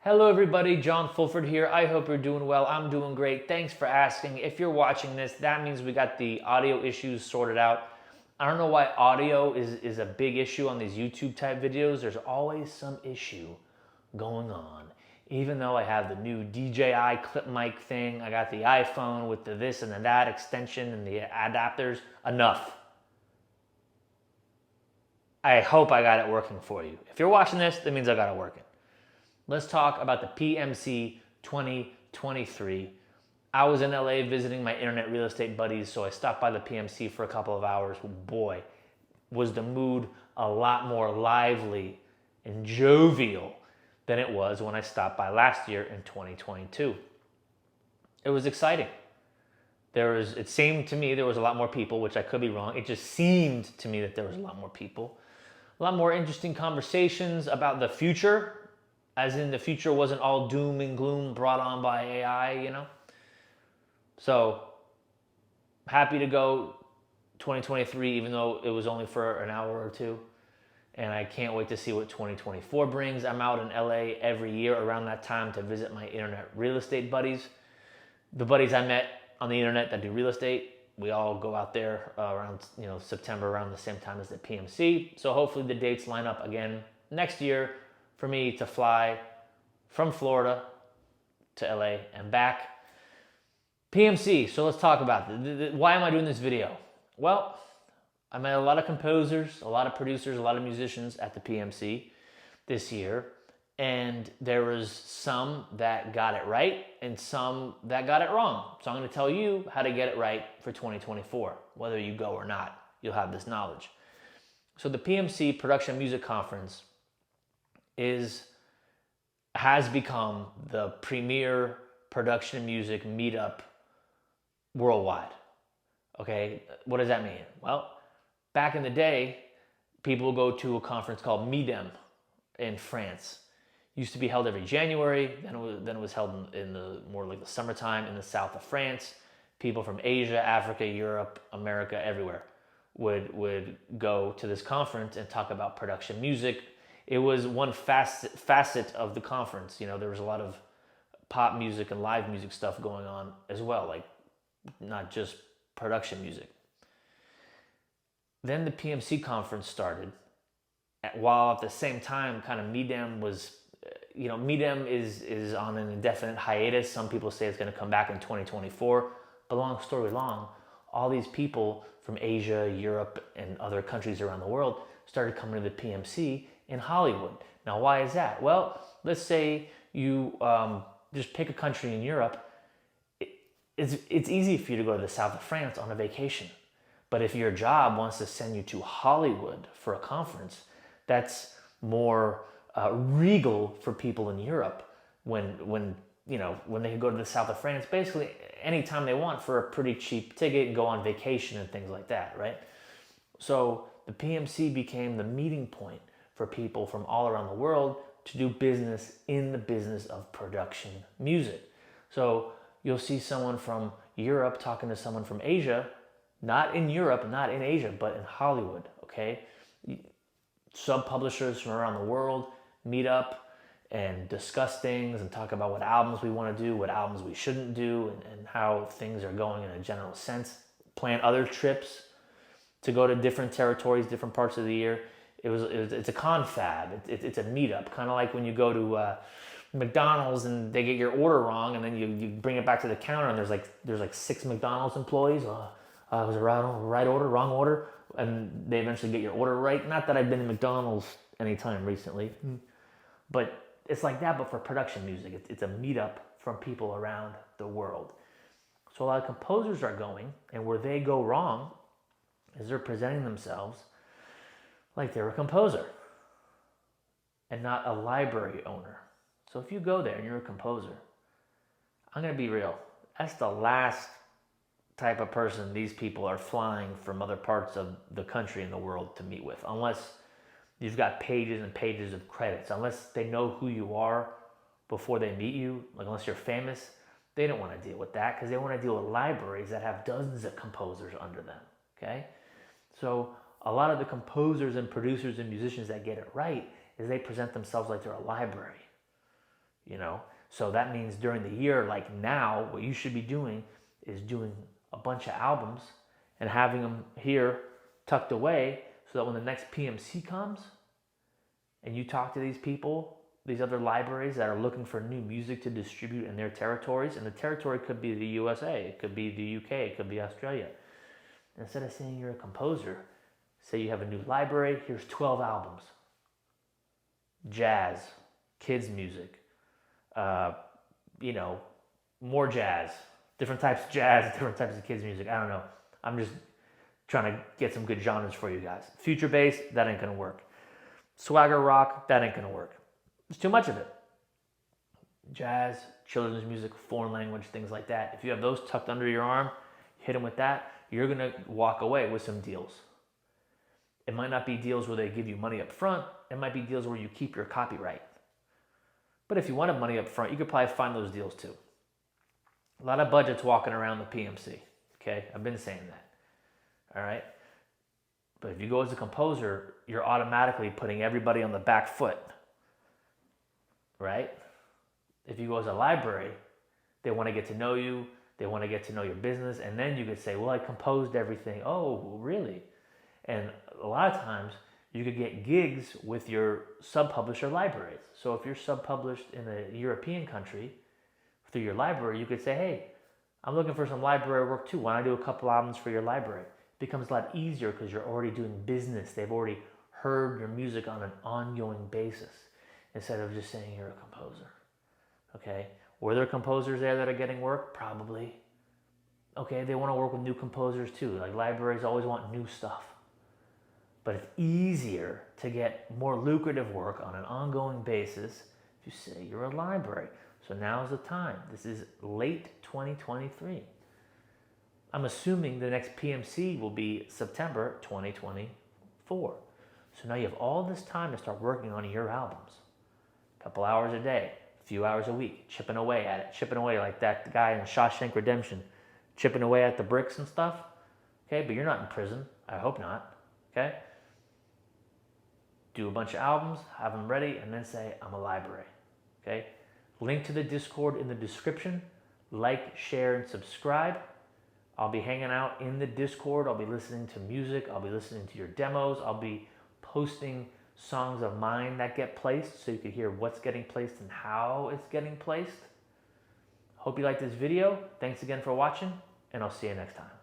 Hello everybody, John Fulford here. I hope you're doing well. I'm doing great. Thanks for asking. If you're watching this, that means we got the audio issues sorted out. I don't know why audio is a big issue on these YouTube type videos. There's always some issue going on. Even though I have the new DJI clip mic thing, I got the iPhone with the this and the that extension and the adapters, enough. I hope I got it working for you. If you're watching this, that means I got it working. Let's talk about the PMC 2023. I was in LA visiting my internet real estate buddies, so I stopped by the PMC for a couple of hours. Boy, was the mood a lot more lively and jovial than it was when I stopped by last year in 2022. It was exciting. It seemed to me there was a lot more people, which I could be wrong. It just seemed to me that there was a lot more people. A lot more interesting conversations about the future, as in the future wasn't all doom and gloom brought on by AI. So happy to go 2023, even though it was only for an hour or two. And I can't wait to see what 2024 brings. I'm out in LA every year around that time to visit my internet real estate buddies. The buddies I met on the internet that do real estate, we all go out there around September, around the same time as the PMC. So hopefully the dates line up again next year for me to fly from Florida to LA and back. PMC, so let's talk about it. Why am I doing this video? Well, I met a lot of composers, a lot of producers, a lot of musicians at the PMC this year, and there was some that got it right and some that got it wrong. So I'm going to tell you how to get it right for 2024. Whether you go or not, you'll have this knowledge. So the PMC Production Music Conference has become the premier production music meetup worldwide. Okay, what does that mean? Well, back in the day, people would go to a conference called MIDEM in France. It used to be held every January. Then it was held in the more like the summertime in the south of France. People from Asia, Africa, Europe, America, everywhere would go to this conference and talk about production music. It was one facet of the conference. There was a lot of pop music and live music stuff going on as well, like not just production music. Then the PMC conference started, while at the same time, kind of MIDEM was, MIDEM is on an indefinite hiatus. Some people say it's going to come back in 2024. But long story long, all these people from Asia, Europe, and other countries around the world started coming to the PMC in Hollywood. Now, why is that? Well, let's say you just pick a country in Europe. It's easy for you to go to the south of France on a vacation. But if your job wants to send you to Hollywood for a conference, that's more regal for people in Europe when they can go to the south of France basically anytime they want for a pretty cheap ticket and go on vacation and things like that, right? So the PMC became the meeting point for people from all around the world to do business in the business of production music. So you'll see someone from Europe talking to someone from Asia, not in Europe, not in Asia, but in Hollywood, okay? Sub-publishers from around the world meet up and discuss things and talk about what albums we want to do, what albums we shouldn't do, and how things are going in a general sense. Plan other trips to go to different territories, different parts of the year. It's a confab. It's a meetup, kind of like when you go to McDonald's and they get your order wrong, and then you bring it back to the counter and there's like 6 McDonald's employees. Was it right order, wrong order? And they eventually get your order right. Not that I've been to McDonald's anytime recently, but it's like that, but for production music. It's a meetup from people around the world. So a lot of composers are going, and where they go wrong is they're presenting themselves like they're a composer and not a library owner. So if you go there and you're a composer, I'm going to be real. That's the last type of person these people are flying from other parts of the country and the world to meet with, unless you've got pages and pages of credits, unless they know who you are before they meet you, like unless you're famous. They don't want to deal with that because they want to deal with libraries that have dozens of composers under them, okay? So a lot of the composers and producers and musicians that get it right is they present themselves like they're a library. you know? So that means during the year, like now, what you should be doing is doing a bunch of albums and having them here tucked away so that when the next PMC comes and you talk to these people, these other libraries that are looking for new music to distribute in their territories, and the territory could be the USA, it could be the UK, it could be Australia. Instead of saying you're a composer, say you have a new library, here's 12 albums. Jazz, kids music, more jazz, different types of jazz, different types of kids music. I don't know. I'm just trying to get some good genres for you guys. Future bass, that ain't gonna work. Swagger rock, that ain't gonna work. There's too much of it. Jazz, children's music, foreign language, things like that. If you have those tucked under your arm, hit them with that, you're gonna walk away with some deals. It might not be deals where they give you money up front. It might be deals where you keep your copyright. But if you wanted money up front, you could probably find those deals too. A lot of budgets walking around the PMC. Okay, I've been saying that. All right. But if you go as a composer, you're automatically putting everybody on the back foot. Right? If you go as a library, they want to get to know you. They want to get to know your business. And then you could say, well, I composed everything. Oh, really? And a lot of times you could get gigs with your sub-publisher libraries. So if you're sub-published in a European country through your library, you could say, hey, I'm looking for some library work too. Why don't I do a couple albums for your library? It becomes a lot easier because you're already doing business. They've already heard your music on an ongoing basis instead of just saying you're a composer. Okay? Were there composers there that are getting work? Probably. Okay, they want to work with new composers too. Like libraries always want new stuff. But it's easier to get more lucrative work on an ongoing basis if you say you're a library. So now's the time. This is late 2023. I'm assuming the next PMC will be September 2024. So now you have all this time to start working on your albums. A couple hours a day, a few hours a week, chipping away at it, chipping away like that guy in Shawshank Redemption, chipping away at the bricks and stuff. Okay, but you're not in prison. I hope not. Okay? Do a bunch of albums, have them ready, and then say, I'm a library. Okay? Link to the Discord in the description. Like, share, and subscribe. I'll be hanging out in the Discord. I'll be listening to music. I'll be listening to your demos. I'll be posting songs of mine that get placed so you can hear what's getting placed and how it's getting placed. Hope you liked this video. Thanks again for watching, and I'll see you next time.